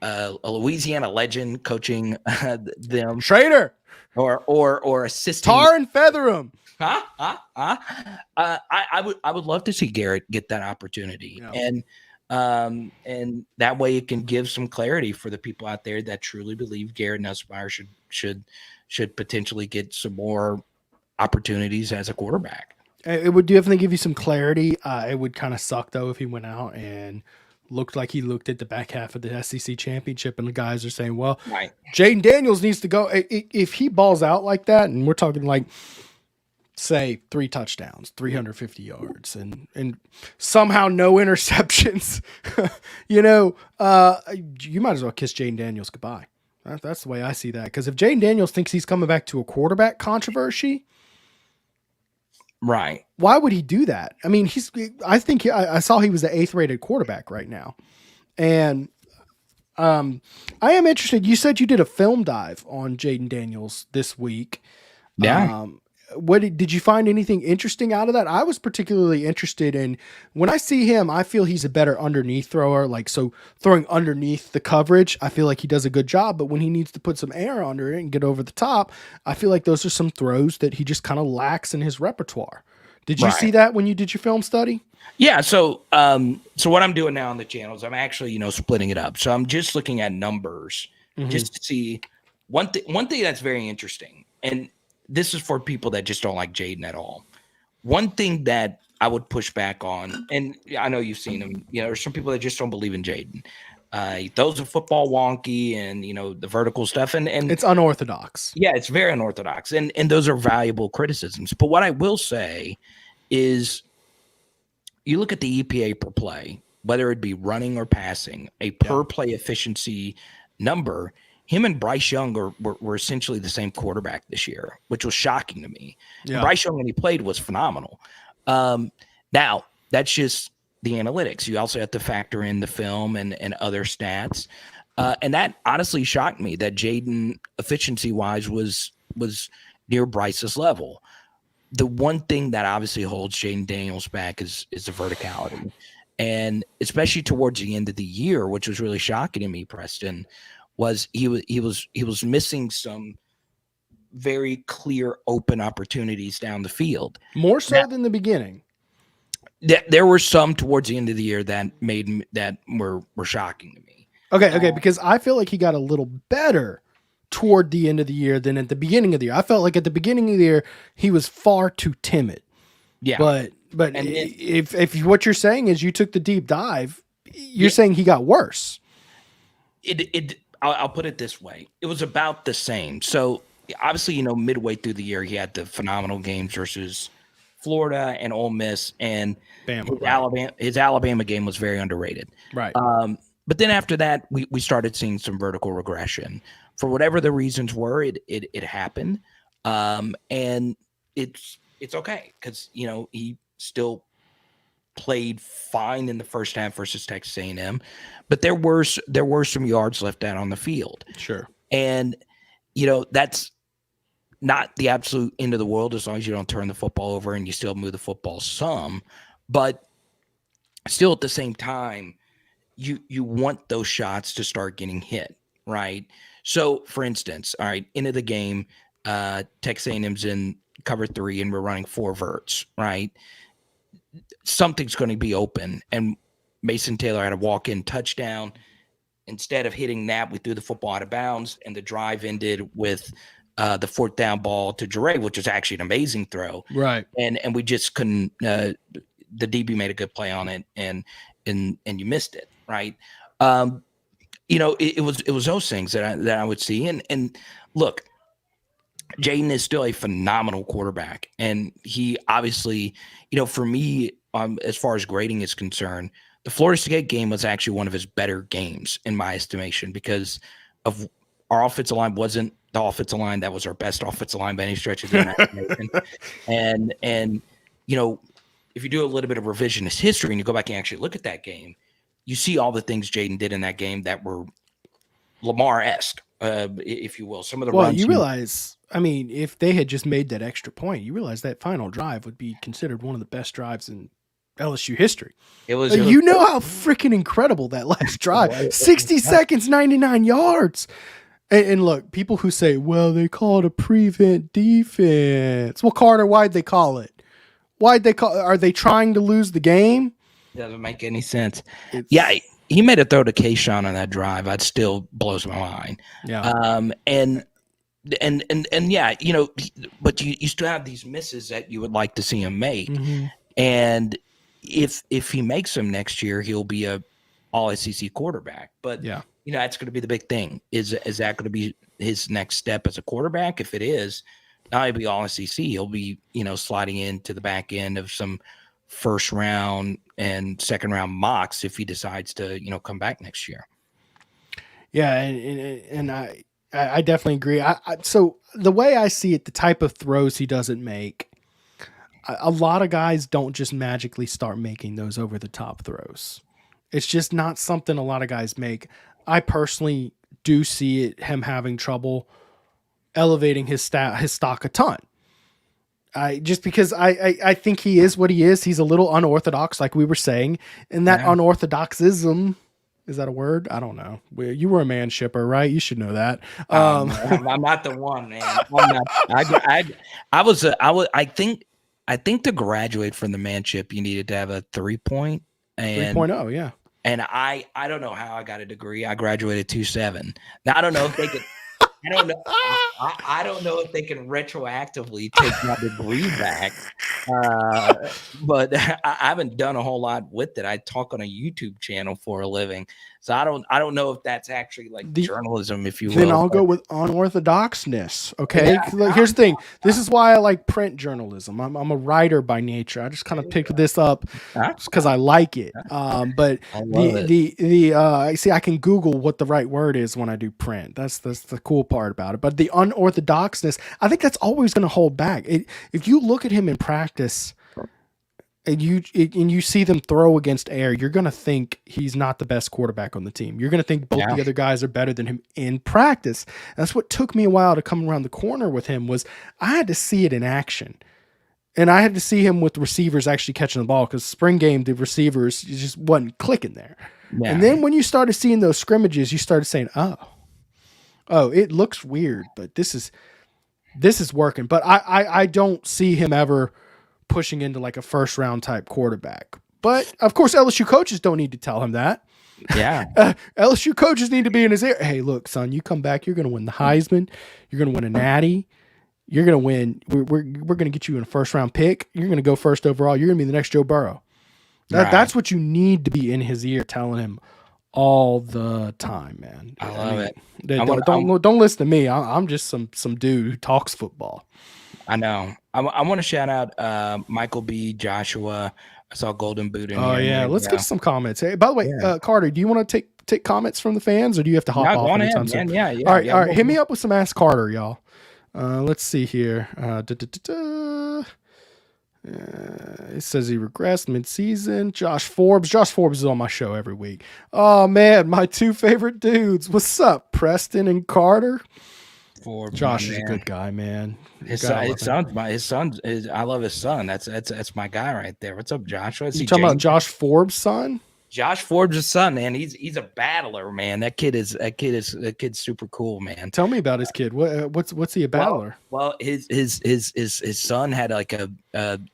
a Louisiana legend coaching them. Schrader. Or assisting. Tar and feather him. I would love to see Garrett get that opportunity. And that way it can give some clarity for the people out there that truly believe Garrett Nussmeier should potentially get some more opportunities as a quarterback. It would definitely give you some clarity. It would kind of suck though if he went out and looked like he looked at the back half of the SEC championship and the guys are saying, well, Jaden Daniels needs to go. If he balls out like that, and we're talking like, say 3 touchdowns, 350 yards and somehow no interceptions, you might as well kiss Jaden Daniels goodbye. That's the way I see that. Because if Jaden Daniels thinks he's coming back to a quarterback controversy, right? Why would he do that? I mean, I saw he was the 8th rated quarterback right now, and I am interested. You said you did a film dive on Jaden Daniels this week. Yeah. did you find anything interesting out of that? I was particularly interested in when I see him, I feel he's a better underneath thrower. Like, so throwing underneath the coverage, I feel like he does a good job, but when he needs to put some air under it and get over the top, I feel like those are some throws that he just kind of lacks in his repertoire. Did you see that when you did your film study? Yeah. So what I'm doing now on the channel is I'm actually, splitting it up. So I'm just looking at numbers just to see one thing that's very interesting. And this is for people that just don't like Jaden at all. One thing that I would push back on, and I know you've seen him, there's some people that just don't believe in Jaden. He throws the football wonky and, the vertical stuff. And it's unorthodox. Yeah, it's very unorthodox. And those are valuable criticisms. But what I will say is you look at the EPA per play, whether it be running or passing, a per play efficiency number. Him and Bryce Young were essentially the same quarterback this year, which was shocking to me. Yeah. Bryce Young, when he played, was phenomenal. Now, that's just the analytics. You also have to factor in the film and other stats. And that honestly shocked me that Jaden, efficiency-wise, was near Bryce's level. The one thing that obviously holds Jaden Daniels back is the verticality. And especially towards the end of the year, which was really shocking to me, Preston, was he was missing some very clear open opportunities down the field. More so than the beginning. There were some towards the end of the year that were shocking to me. Okay, because I feel like he got a little better toward the end of the year than at the beginning of the year. I felt like at the beginning of the year he was far too timid. Yeah. But if what you're saying is you took the deep dive, you're saying he got worse. I'll put it this way. It was about the same. So obviously, midway through the year, he had the phenomenal games versus Florida and Ole Miss, and his Alabama game was very underrated. Right. But then after that, we started seeing some vertical regression. For whatever the reasons were, it happened. And it's okay because, he still played fine in the first half versus Texas A&M, but there were some yards left out on the field. Sure. And, that's not the absolute end of the world as long as you don't turn the football over and you still move the football some, but still at the same time, you want those shots to start getting hit, right? So for instance, all right, end of the game, Texas A&M's in cover 3 and we're running 4 verts, right? Something's going to be open, and Mason Taylor had a walk-in touchdown. Instead of hitting that, we threw the football out of bounds, and the drive ended with the 4th down ball to Jure, which was actually an amazing throw. Right. And we just couldn't. The DB made a good play on it, and you missed it. Right. It was those things that I would see, and look. Jaden is still a phenomenal quarterback, and he obviously, for me, as far as grading is concerned, the Florida State game was actually one of his better games in my estimation because of our offensive line wasn't the offensive line that was our best offensive line by any stretch of the imagination. and if you do a little bit of revisionist history and you go back and actually look at that game, you see all the things Jaden did in that game that were Lamar-esque, if you will. Some of the runs. You realize, if they had just made that extra point, you realize that final drive would be considered one of the best drives in LSU history. It was. How freaking incredible that last drive. 60 seconds, 99 yards. And look, people who say, well, they call it a prevent defense. Well, Carter, why'd they call it? Are they trying to lose the game? Doesn't make any sense. He made a throw to Kayshawn on that drive. That still blows my mind. Yeah. And yeah, but you still have these misses that you would like to see him make. Mm-hmm. And if he makes them next year, he'll be a all SEC quarterback. But that's going to be the big thing. Is that going to be his next step as a quarterback? If it is, not only be all SEC, he'll be sliding into the back end of some first round and second round mocks if he decides to come back next year. Yeah, and I definitely agree. So the way I see it, the type of throws he doesn't make, a lot of guys don't just magically start making those over the top throws. It's just not something a lot of guys make. I personally do see him having trouble elevating his stock a ton. I think he is what he is. He's a little unorthodox, like we were saying, and that unorthodoxism, is that a word? I don't know. You were a man shipper, right? You should know that. I'm not the one, man. I think to graduate from the manship, you needed to have a 3.0 and 3.0, yeah. And I don't know how I got a degree. I graduated 2.7. Now I don't know if they could. I don't know. I don't know if they can retroactively take my degree back. But I haven't done a whole lot with it. I talk on a YouTube channel for a living, so I don't know if that's actually like journalism, if you will. Then I'll go with unorthodoxness. Okay, here's the thing. This is why I like print journalism. I'm a writer by nature. I just kind of picked this up just because I like it. But I see I can Google what the right word is when I do print. That's the cool part about it. But the unorthodoxness, I think that's always going to hold back. If you look at him in practice and you see them throw against air, you're going to think he's not the best quarterback on the team. You're going to think both the other guys are better than him in practice. That's what took me a while to come around the corner with him. Was I had to see it in action. And I had to see him with receivers actually catching the ball, because spring game, the receivers just wasn't clicking there. Yeah. And then when you started seeing those scrimmages, you started saying, oh, it looks weird, but this is working. But I don't see him ever pushing into like a first round type quarterback. But of course, LSU coaches don't need to tell him that. Yeah. LSU coaches need to be in his ear. Hey, look, son, you come back, you're going to win the Heisman. You're going to win a Natty. You're going to win. We're going to get you in a first round pick. You're going to go first overall. You're going to be the next Joe Burrow. That's what you need to be in his ear, telling him all the time, man. I love it. Don't listen to me. I'm just some dude who talks football. I know. I want to shout out Michael B. Joshua. I saw Golden Boot in here. Oh yeah, let's get some comments. Hey, by the way, Carter, do you want to take comments from the fans, or do you have to hop off anytime soon? Yeah. All right. Hit me up with some Ask Carter, y'all. Let's see here. It says he regressed mid-season. Josh Forbes is on my show every week. Oh man, my two favorite dudes. What's up, Preston and Carter? Forbes, Josh is a good guy, man. His son. I love his son. That's my guy right there. What's up, Joshua? You talking about Josh Forbes' son? Josh Forbes' son, man. He's a battler, man. That kid's super cool, man. Tell me about his kid. What's he a battler? Well, his son had like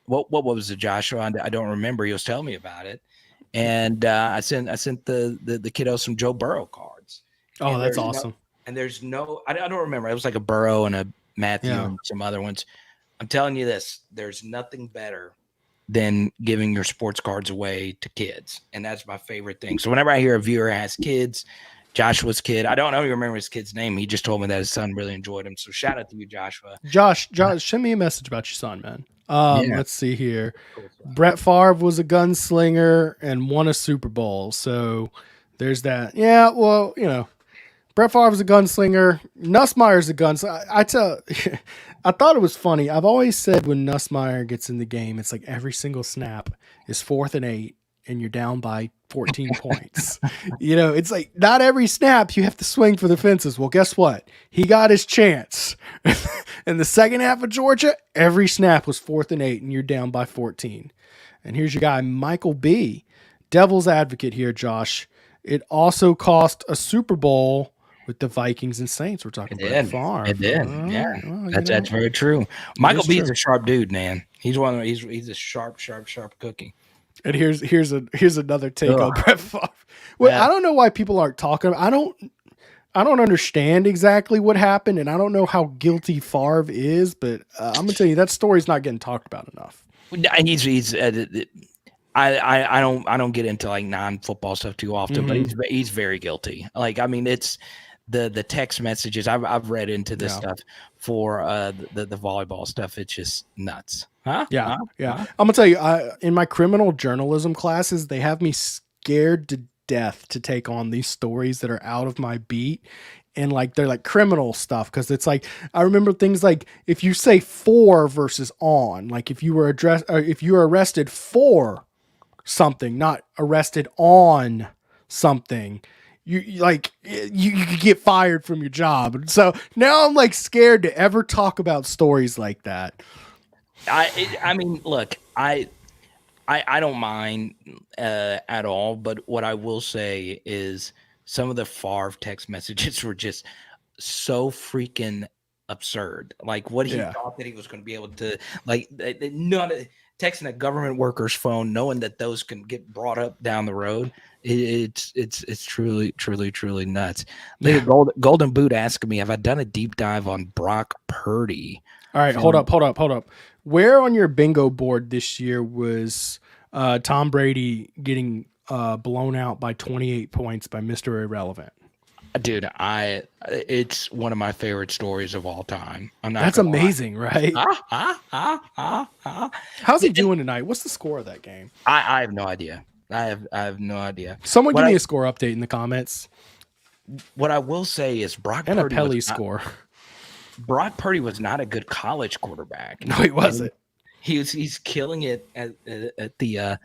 what was it, Joshua? I don't remember. He was telling me about it, and I sent the kiddo some Joe Burrow cards. Oh, that's awesome. And there's no, I don't remember. It was like a Burrow and a Matthew and some other ones. I'm telling you this, there's nothing better than giving your sports cards away to kids. And that's my favorite thing. So whenever I hear a viewer has kids, Joshua's kid, I don't remember his kid's name. He just told me that his son really enjoyed him. So shout out to you, Joshua. Josh, send me a message about your son, man. Let's see here. Cool. Brett Favre was a gunslinger and won a Super Bowl. So there's that. Yeah, well, Brett Favre was a gunslinger. Nussmeier's a gunslinger. I thought it was funny. I've always said when Nussmeier gets in the game, it's like every single snap is 4th and 8, and you're down by 14 points. It's like not every snap you have to swing for the fences. Well, guess what? He got his chance. In the second half of Georgia, every snap was 4th and 8, and you're down by 14. And here's your guy, Michael B. Devil's advocate here, Josh. It also cost a Super Bowl with the Vikings and Saints. We're talking about Favre. It did. That's very true. Michael B is a sharp dude, man. He's he's a sharp cookie. And here's another take on Brett Favre. Well, I don't know why people aren't talking. I don't understand exactly what happened, and I don't know how guilty Favre is, but I'm gonna tell you that story's not getting talked about enough. I don't get into like non-football stuff too often, but he's very guilty. Like, I mean, it's the text messages I've read into this stuff for the volleyball stuff. It's just nuts. Huh? Yeah. I'm gonna tell you, in my criminal journalism classes, they have me scared to death to take on these stories that are out of my beat. And like they're like criminal stuff, because it's like I remember things like if you say for versus on, like if you were arrested for something, not arrested on something, you could get fired from your job. So now I'm like scared to ever talk about stories like that. I mean, look, I don't mind at all, but what I will say is some of the Favre text messages were just so freaking absurd. Like what he Yeah. thought that he was going to be able to, like, none of texting a government worker's phone, knowing that those can get brought up down the road. It's truly nuts. Yeah. Golden Boot asking me, have I done a deep dive on Brock Purdy? All right, hold up. Where on your bingo board this year was Tom Brady getting blown out by 28 points by Mr. Irrelevant? Dude, it's one of my favorite stories of all time. That's amazing, right? Lie. How's he doing tonight? What's the score of that game? I have no idea. I have no idea. Someone give me a score update in the comments. What I will say is Brock and Purdy a Pelly score. Brock Purdy was not a good college quarterback. No, he wasn't. He's killing it at the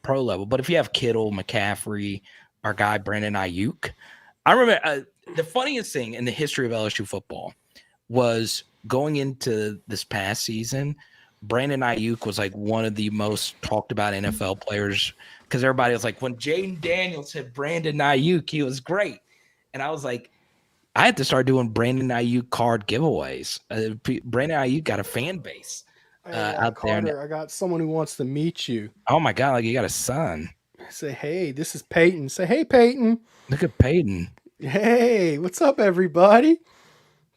pro level. But if you have Kittle, McCaffrey, our guy Brandon Ayuk, I remember the funniest thing in the history of LSU football was going into this past season. Brandon Ayuk was like one of the most talked about NFL players because everybody was like, when Jaden Daniels said Brandon Ayuk, he was great, and I was like, I had to start doing Brandon Ayuk card giveaways. Brandon Ayuk got a fan base out Carter, there. I got someone who wants to meet you. Oh my God, like you got a son. Say, hey, this is Peyton. Say, hey, Peyton. Look at Peyton. Hey, what's up, everybody?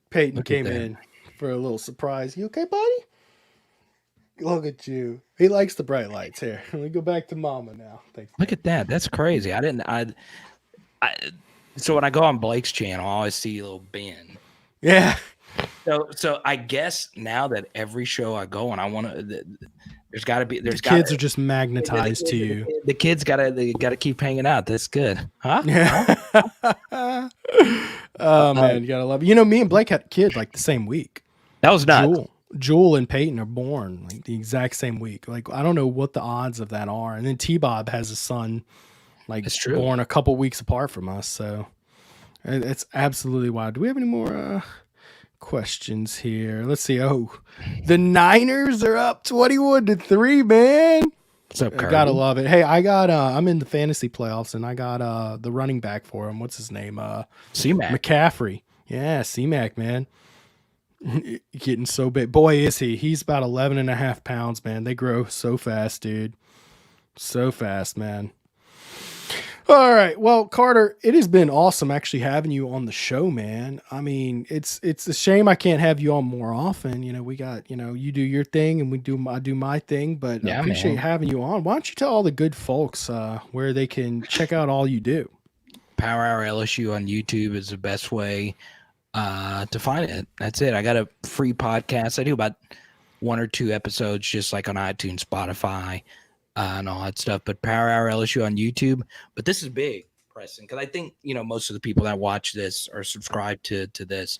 Peyton came in for a little surprise. You okay, buddy? Look at you. He likes the bright lights. Here, let me go back to Mama now. Thanks. Look at that. That's crazy. So when I go on Blake's channel, I always see a little Ben. Yeah. So I guess now that every show I go on, I want to. There's got to be. The kids are just magnetized to you. The kids gotta keep hanging out. That's good, huh? Yeah. Oh man, you gotta love it. You know, me and Blake had a kid like the same week. That was nuts. Jewel and Peyton are born like the exact same week. Like I don't know what the odds of that are. And then T-Bob has a son, like born a couple weeks apart from us. So it's absolutely wild. Do we have any more questions here? Let's see. Oh, the Niners are up 21-3, man. What's up, Kirby? Gotta love it. Hey, I got I'm in the fantasy playoffs and I got the running back for him. What's his name? C-Mac. McCaffrey. Yeah, C-Mac, man. Getting so big. Boy, is he. He's about 11.5 pounds, man. They grow so fast, dude. So fast, man. All right. Well, Carter, it has been awesome actually having you on the show, man. I mean, it's a shame I can't have you on more often. You know, we got, you do your thing and I do my thing, but I appreciate having you on. Why don't you tell all the good folks where they can check out all you do? Power Hour LSU on YouTube is the best way to find it. That's it. I got a free podcast. I do about 1 or 2 episodes just like on iTunes, Spotify, and all that stuff. But Power Hour LSU on YouTube. But this is big, Preston, because I think most of the people that watch this or subscribe to this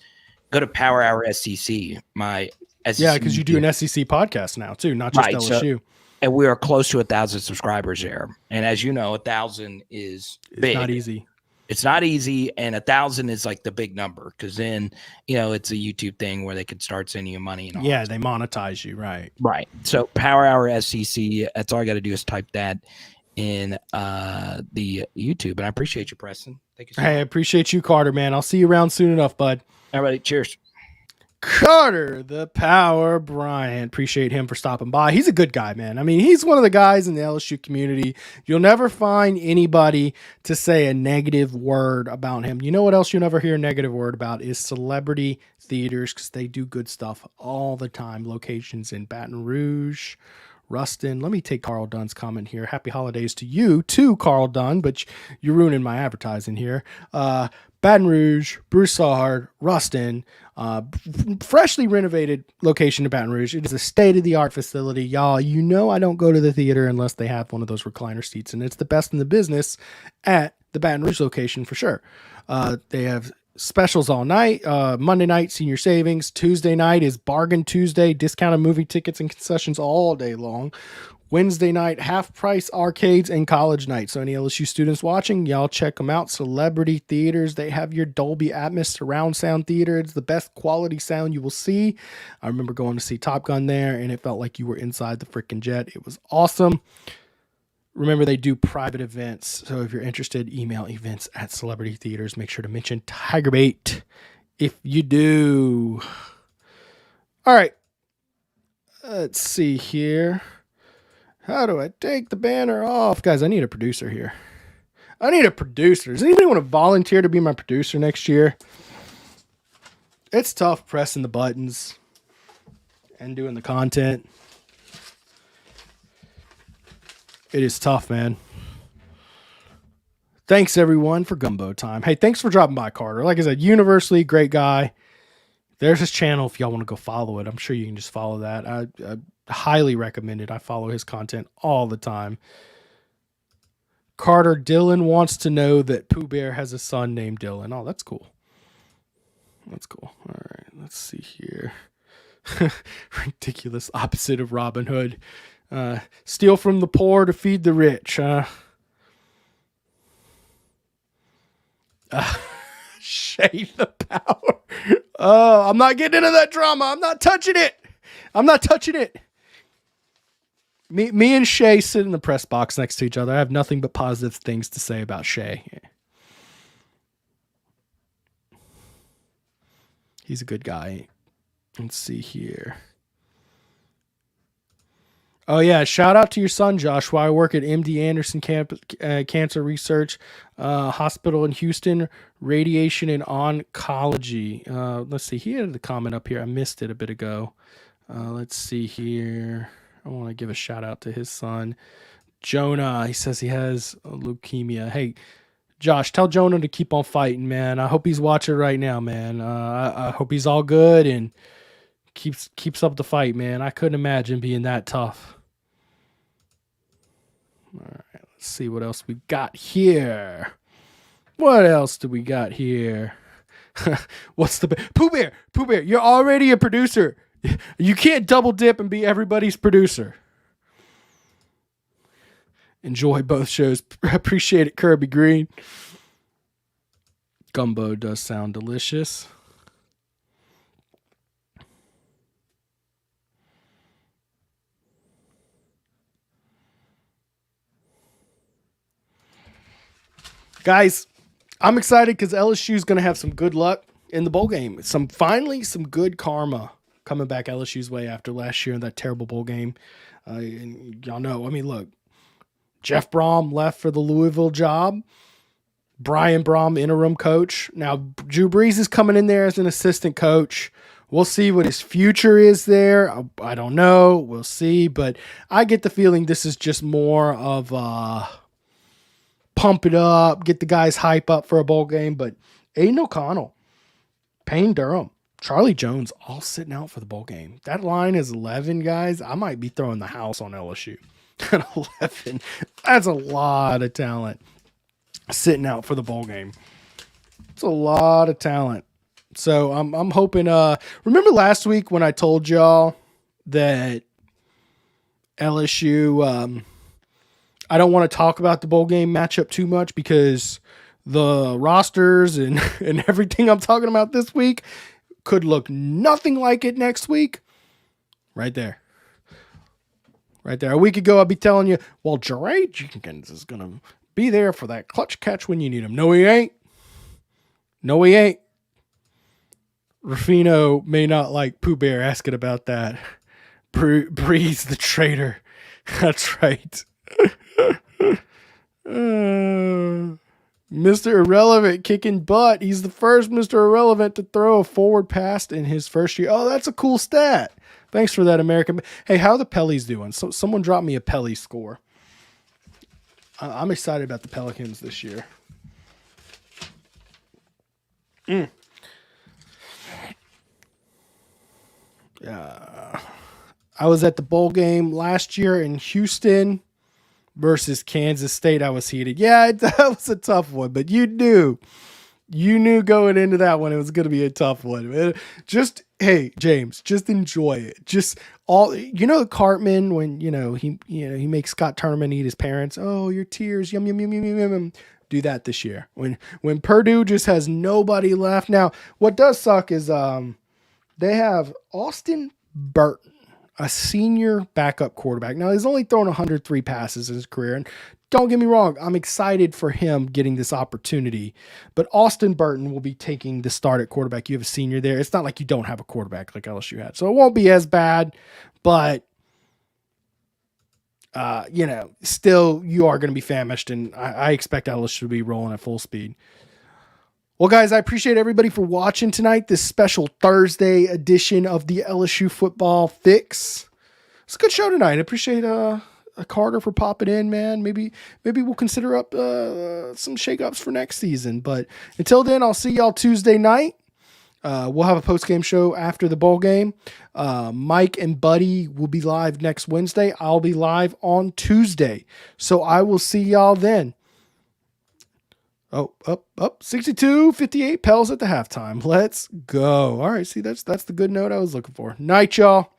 go to Power Hour SEC. My SEC. Yeah, because you do an SEC podcast now too, not just LSU. So, and we are close to 1,000 subscribers there. And as you know, 1,000 is big. It's not easy. It's not easy, and 1,000 is like the big number because then it's a YouTube thing where they could start sending you money and all. Yeah, they monetize you, right? Right. So Power Hour SEC. That's all I got to do is type that in the YouTube, and I appreciate you, Preston. Thank you. So much. I appreciate you, Carter, man. I'll see you around soon enough, bud. Everybody, cheers. Carter, the Power Bryant. Appreciate him for stopping by. He's a good guy, man. I mean, he's one of the guys in the LSU community. You'll never find anybody to say a negative word about him. You know what else you'll never hear a negative word about is celebrity theaters, because they do good stuff all the time. Locations in Baton Rouge, Ruston. Let me take Carl Dunn's comment here. Happy holidays to you too, Carl Dunn, but you're ruining my advertising here. Baton Rouge, Broussard, Ruston, freshly renovated location in Baton Rouge. It is a state-of-the-art facility. Y'all, I don't go to the theater unless they have one of those recliner seats, and it's the best in the business at the Baton Rouge location for sure. They have specials all night. Monday night, senior savings. Tuesday night is Bargain Tuesday, discounted movie tickets and concessions all day long. Wednesday night, half price arcades and college night. So any LSU students watching, y'all check them out. Celebrity Theaters. They have your Dolby Atmos surround sound theater. It's the best quality sound you will see. I remember going to see Top Gun there, and it felt like you were inside the freaking jet. It was awesome. Remember, they do private events. So if you're interested, email events at Celebrity Theaters. Make sure to mention TigerBait if you do. All right. Let's see here. How do I take the banner off? Guys, I need a producer here. I need a producer. Does anybody want to volunteer to be my producer next year? It's tough pressing the buttons and doing the content. It is tough, man. Thanks, everyone, for Gumbo Time. Hey, thanks for dropping by, Carter. Like I said, universally great guy. There's his channel if y'all want to go follow it. I'm sure you can just follow that. I highly recommend it. I follow his content all the time. Carter, Dylan wants to know that Pooh Bear has a son named Dylan. Oh, that's cool. That's cool. All right, let's see here. Ridiculous opposite of Robin Hood. Steal from the poor to feed the rich. Shade the power. Oh, I'm not getting into that drama. I'm not touching it. Me and Shay sit in the press box next to each other. I have nothing but positive things to say about Shay. He's a good guy. Let's see here. Oh, yeah. Shout out to your son, Josh. While I work at MD Anderson Cancer Research Hospital in Houston, radiation and oncology. Let's see. He had the comment up here. I missed it a bit ago. Let's see here. I want to give a shout out to his son, Jonah. He says he has leukemia. Hey, Josh, tell Jonah to keep on fighting, man. I hope he's watching right now, man. I hope he's all good and keeps up the fight, man. I couldn't imagine being that tough. All right, let's see what else we got here. What else do we got here? What's the Pooh Bear? You're already a producer. You can't double dip and be everybody's producer. Enjoy both shows. Appreciate it, Kirby Green. Gumbo does sound delicious. Guys, I'm excited because LSU is going to have some good luck in the bowl game. Finally some good karma coming back LSU's way after last year in that terrible bowl game. And y'all know, I mean, look, Jeff Brom left for the Louisville job. Brian Brom, interim coach. Now, Drew Brees is coming in there as an assistant coach. We'll see what his future is there. I don't know. We'll see. But I get the feeling this is just more of pump it up, get the guys hype up for a bowl game. But Aiden O'Connell, Payne Durham, Charlie Jones, all sitting out for the bowl game. That line is 11, guys. I might be throwing the house on LSU at 11. That's a lot of talent sitting out for the bowl game. It's a lot of talent. So I'm hoping. Remember last week when I told y'all that LSU? I don't want to talk about the bowl game matchup too much because the rosters and everything I'm talking about this week could look nothing like it next week. Right there. A week ago, I'd be telling you, well, Jerry Jenkins is going to be there for that clutch catch when you need him. No, he ain't. Rufino may not like Pooh Bear asking about that. Breeze the traitor. That's right. Mr. Irrelevant kicking butt. He's the first Mr. Irrelevant to throw a forward pass in his first year. Oh, that's a cool stat. Thanks for that, American. Hey, how are the Pellies doing? So someone dropped me a Pelly score. I'm excited about the Pelicans this year. I was at the bowl game last year in Houston versus Kansas State. I was heated. Yeah, that was a tough one, but you knew You knew going into that one it was going to be a tough one. Just hey, James, just enjoy it. Just all Cartman when he makes Scott Turnerman eat his parents. Oh, your tears, yum yum yum yum yum yum. Do that this year when Purdue just has nobody left. Now, what does suck is they have Austin Burton, a senior backup quarterback. Now, he's only thrown 103 passes in his career. And don't get me wrong, I'm excited for him getting this opportunity. But Austin Burton will be taking the start at quarterback. You have a senior there. It's not like you don't have a quarterback like LSU had. So it won't be as bad. But, still you are going to be famished. And I expect LSU to be rolling at full speed. Well, guys, I appreciate everybody for watching tonight, this special Thursday edition of the LSU Football Fix. It's a good show tonight. I appreciate Carter for popping in, man. Maybe we'll consider up some shakeups for next season. But until then, I'll see y'all Tuesday night. We'll have a post-game show after the bowl game. Mike and Buddy will be live next Wednesday. I'll be live on Tuesday. So I will see y'all then. Oh, up, 62-58 Pels at the halftime. Let's go. All right, see, that's the good note I was looking for. Night, y'all.